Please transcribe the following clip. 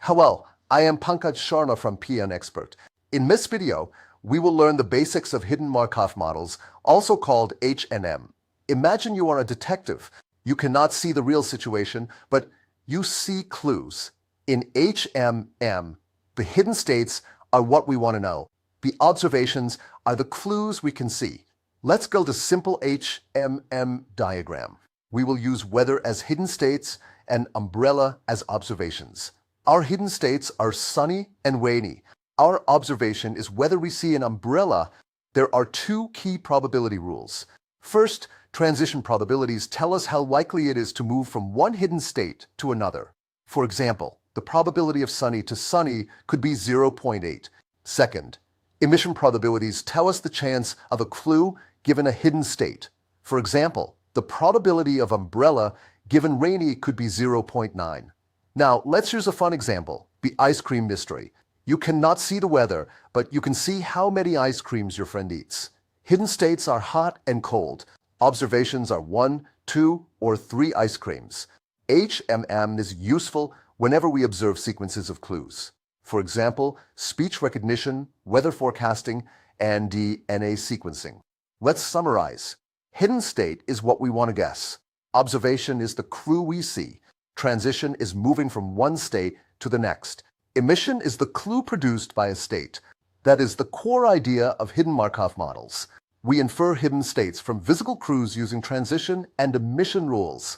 Hello, I am Pankaj Sharma from PN Expert. In this video, we will learn the basics of hidden Markov models, also called HMM. Imagine you are a detective. You cannot see the real situation, but you see clues. In HMM, the hidden states are what we want to know. The observations are the clues we can see. Let's build a simple HMM diagram. We will use weather as hidden states and umbrella as observations. Our hidden states are sunny and rainy. Our observation is whether we see an umbrella. There are two key probability rules. First, transition probabilities tell us how likely it is to move from one hidden state to another. For example, the probability of sunny to sunny could be 0.8. Second, emission probabilities tell us the chance of a clue given a hidden state. For example, the probability of umbrella given rainy could be 0.9. Now, let's use a fun example, the ice cream mystery. You cannot see the weather, but you can see how many ice creams your friend eats. Hidden states are hot and cold. Observations are 1, 2, or 3 ice creams. HMM is useful whenever we observe sequences of clues. For example, speech recognition, weather forecasting, and DNA sequencing. Let's summarize. Hidden state is what we want to guess. Observation is the clue we see. Transition is moving from one state to the next. Emission is the clue produced by a state. That is the core idea of hidden Markov models. We infer hidden states from physical clues using transition and emission rules.